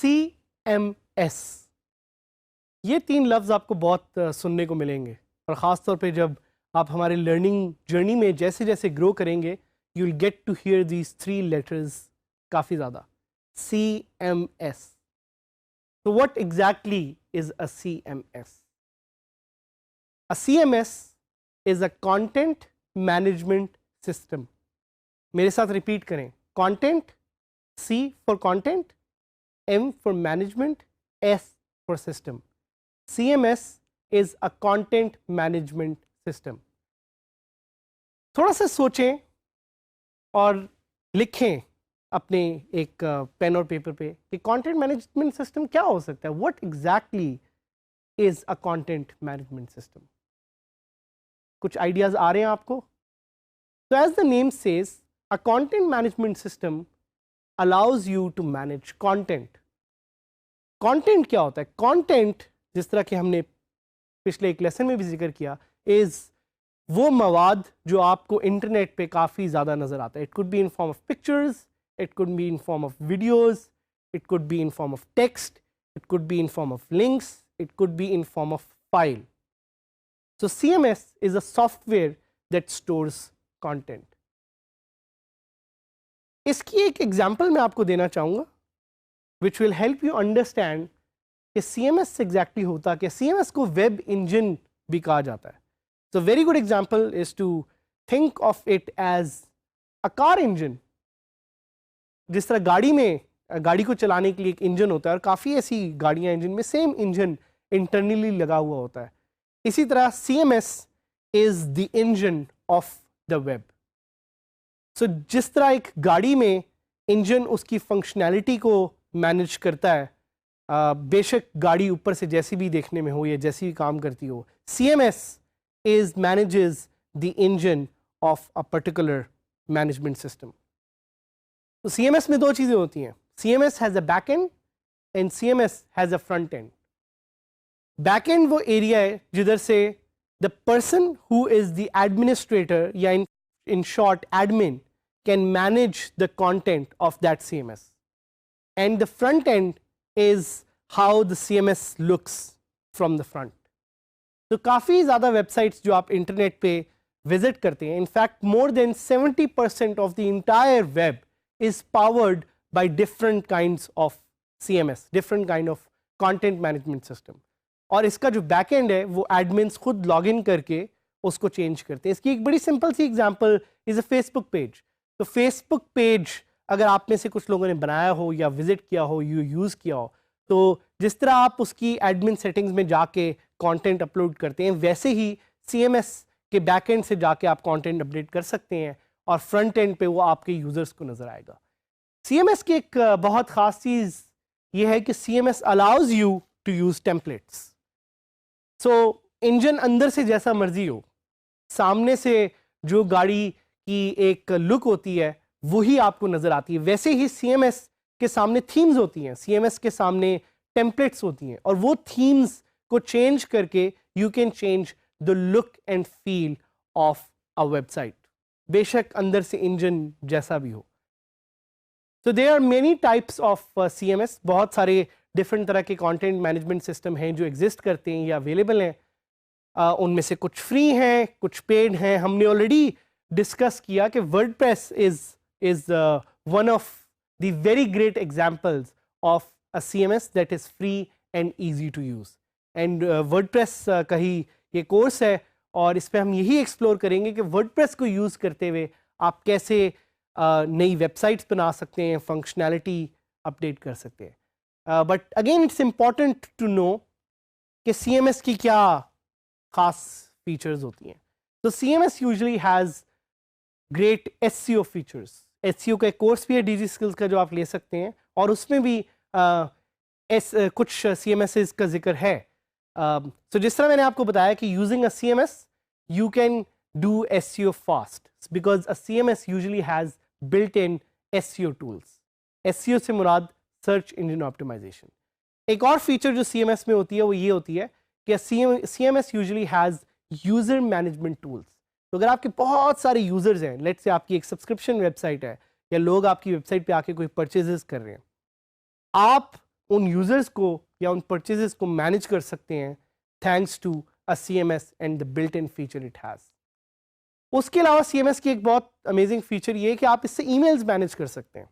CMS, ये 3 लफ्ज़ आपको बहुत सुनने को मिलेंगे और ख़ास तौर पे जब आप हमारे लर्निंग जर्नी में जैसे जैसे ग्रो करेंगे you will get to hear these 3 letters काफ़ी ज़्यादा. CMS. So what exactly is a CMS? A CMS is a content management system. मेरे साथ रिपीट करें. Content, C for content, M for management, S for system. CMS is a content management system. थोड़ा सा सोचें और लिखें अपने एक पेन और पेपर पे कि कंटेंट मैनेजमेंट सिस्टम क्या हो सकता है. What exactly is a content management system. कुछ आइडियाज आ रहे हैं आपको. तो as the name says, a content management system allows you to manage content. Content क्या होता है? कंटेंट, जिस तरह के हमने पिछले एक लेसन में भी जिक्र किया, इज वो मवाद जो आपको इंटरनेट पे काफ़ी ज़्यादा नज़र आता है. It could be in form of pictures, it could be in form of videos, it could be in form of text, it could be in form of links, it could be in form of file. So CMS is a software that stores content. इसकी एक example मैं आपको देना चाहूँगा which will help you understand कि CMS exactly होता क्या. CMS को वेब इंजन भी कहा जाता है. So very good example is to think of it as a car engine. जिस तरह गाड़ी को चलाने के लिए एक इंजन होता है और काफ़ी ऐसी गाड़ियाँ हैं जिनमें सेम इंजन इंटरनली लगा हुआ होता है, इसी तरह CMS is the engine of the web. So जिस तरह एक गाड़ी में इंजन उसकी फंक्शनैलिटी को मैनेज करता है, बेशक गाड़ी ऊपर से जैसी भी देखने में हो या जैसी भी काम करती हो, CMS is manages the engine of a particular management system. तो CMS में 2 चीज़ें होती हैं. CMS has a back end and CMS has a front end. Back end वो एरिया है जिधर से the person who is the administrator या in short admin can manage the content of that CMS. And the front end is how the CMS looks from the front. तो काफ़ी ज़्यादा websites जो आप इंटरनेट पे विजिट करते हैं, in fact more than 70% of the entire web is powered by different kinds of CMS, different kind of content management system. और इसका जो बैकएंड है वो एडमिन्स खुद लॉगिन करके उसको चेंज करते हैं. इसकी एक बड़ी सिंपल सी example is a Facebook page. तो फेसबुक पेज अगर आप में से कुछ लोगों ने बनाया हो या विजिट किया हो, यूज़ किया हो, तो जिस तरह आप उसकी एडमिन सेटिंग्स में जाके कंटेंट अपलोड करते हैं, वैसे ही CMS के बैकएंड से जाके आप कंटेंट अपडेट कर सकते हैं और फ्रंट एंड पे वो आपके यूजर्स को नजर आएगा. CMS की एक बहुत खास चीज ये है कि CMS allows you to use templates. So engine अंदर से जैसा मर्जी हो, सामने से जो गाड़ी की एक लुक होती है वही आपको नजर आती है, वैसे ही CMS के सामने थीम्स होती हैं, CMS के सामने टेम्पलेट्स होती हैं और वो थीम्स को चेंज करके you can change the look and feel of a website, बेशक अंदर से इंजन जैसा भी हो. तो there are many types of CMS. बहुत सारे डिफरेंट तरह के कंटेंट मैनेजमेंट सिस्टम हैं जो एग्जिस्ट करते हैं या अवेलेबल हैं. उनमें से कुछ फ्री हैं, कुछ पेड हैं. हमने ऑलरेडी डिस्कस किया कि WordPress is one of the very great examples of a CMS that is free and easy to use. And WordPress का ही ये कोर्स है और इस पर हम यही एक्सप्लोर करेंगे कि वर्डप्रेस को यूज़ करते हुए आप कैसे नई वेबसाइट्स बना सकते हैं, फंक्शनैलिटी अपडेट कर सकते हैं. But again it's important to know कि CMS की क्या ख़ास फीचर्स होती हैं. तो CMS usually has great SEO features. SEO का एक कोर्स भी है DG स्किल्स का जो आप ले सकते हैं और उसमें भी कुछ CMS का जिक्र है. So जिस तरह मैंने आपको बताया कि using a CMS you can do SEO fast because a CMS usually has built-in SEO tools. SEO से मुराद सर्च इंजन ऑप्टिमाइजेशन. एक और फीचर जो CMS में होती है वो ये होती है कि CMS usually has user management tools. तो अगर आपके बहुत सारे यूजर्स हैं, लेट्स से आपकी एक सब्सक्रिप्शन वेबसाइट है या लोग आपकी वेबसाइट पे आके कोई परचेजेस कर रहे हैं, आप उन यूजर्स को या उन परचेजेस को मैनेज कर सकते हैं thanks to a CMS and the built in feature it has. उसके अलावा CMS की एक बहुत अमेजिंग फीचर ये है कि आप इससे ईमेल्स मैनेज कर सकते हैं।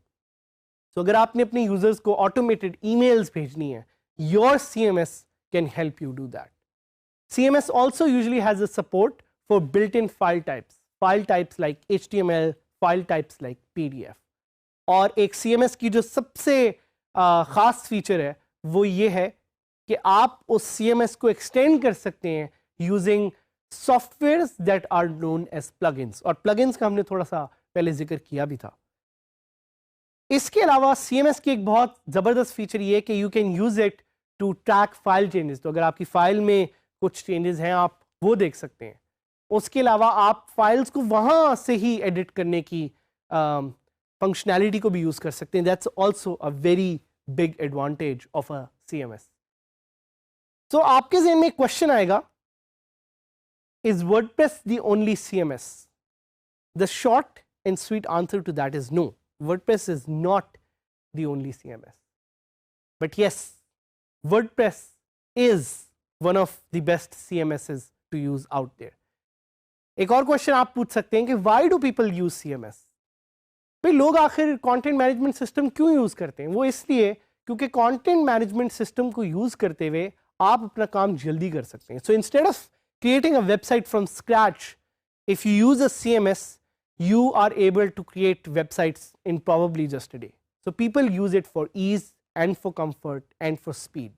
तो अगर आपने अपने यूजर्स को ऑटोमेटेड ईमेल्स भेजनी है, your CMS can help you do that. CMS also usually has a support for built-in file types like HTML, file types like PDF। और एक CMS की जो सबसे ख़ास फीचर है वो ये है कि आप उस CMS को एक्सटेंड कर सकते हैं using softwares that are known as plugins, और प्लगइन्स का हमने थोड़ा सा पहले जिक्र किया भी था। इसके अलावा CMS की एक बहुत ज़बरदस्त फीचर ये है कि you can use it to track file changes. तो अगर आपकी फाइल में कुछ चेंजेस हैं आप वो देख सकते हैं। उसके अलावा आप फाइल्स को वहाँ से ही एडिट करने की फंक्शनैलिटी को भी यूज़ कर सकते हैं। That's also a very big advantage of a CMS। तो आपके ज़हन में क्वेश्चन आएगा, is WordPress the only CMS? The short and sweet answer to that is no, WordPress is not the only CMS, but yes, WordPress is one of the best CMSs to use out there। एक और question आप पूछ सकते हैं कि why do people use CMS? भाई लोग आखिर कंटेंट मैनेजमेंट सिस्टम क्यों यूज करते हैं? वो इसलिए क्योंकि कंटेंट मैनेजमेंट सिस्टम को यूज करते हुए आप अपना काम जल्दी कर सकते हैं। So instead of creating a website from scratch, if you use a CMS, you are able to create websites in probably just a day। So people use it for ease and for comfort and for speed।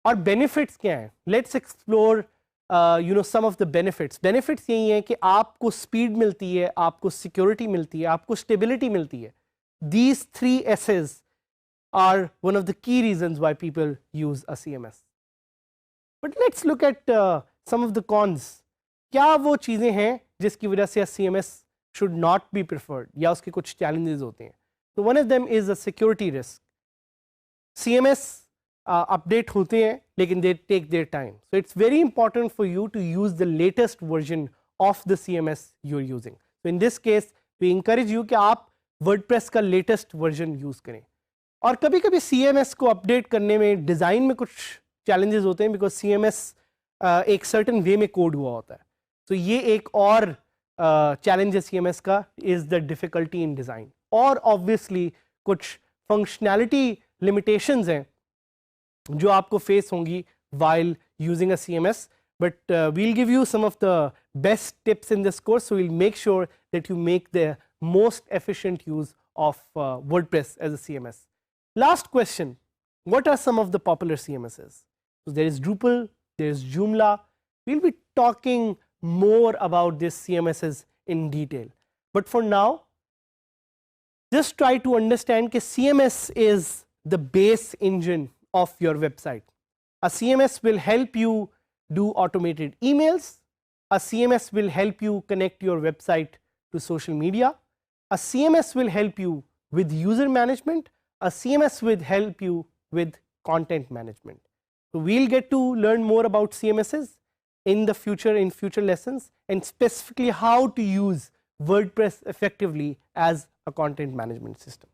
और benefits क्या हैं? Let's explore some of the benefits। Benefits यही है कि आपको speed मिलती है, आपको security मिलती है, आपको stability मिलती है। These 3 S's are one of the key reasons why people use a CMS। But let's look at some of the cons। क्या वो चीज़ें हैं जिसकी वजह से CMS should not be preferred या उसके कुछ challenges होते हैं? So one of them is a security risk। CMS update होते हैं लेकिन they take their time। So it's very important for you to use the latest version of the CMS you're using। So in this case we encourage you कि आप WordPress का latest version use करें। और कभी कभी CMS को update करने में डिज़ाइन में कुछ challenges होते हैं because CMS एक certain way में कोड हुआ होता है। तो ये एक और चैलेंज है CMS का, is the difficulty in design. और ऑब्वियसली कुछ फंक्शनैलिटी लिमिटेशंस हैं जो आपको फेस होंगी while using a CMS, but we'll give you some of the best tips in this course, so we'll make sure that you make the most efficient use of WordPress as a CMS। Last question, what are some of the popular CMSs? So there is Drupal, there is Joomla। We'll be talking more about these CMSs in detail, but for now just try to understand that CMS is the base engine of your website। A CMS will help you do automated emails, a CMS will help you connect your website to social media, a CMS will help you with user management, a CMS will help you with content management। So we'll get to learn more about CMSs in the future, in future lessons, and specifically how to use WordPress effectively as a content management system।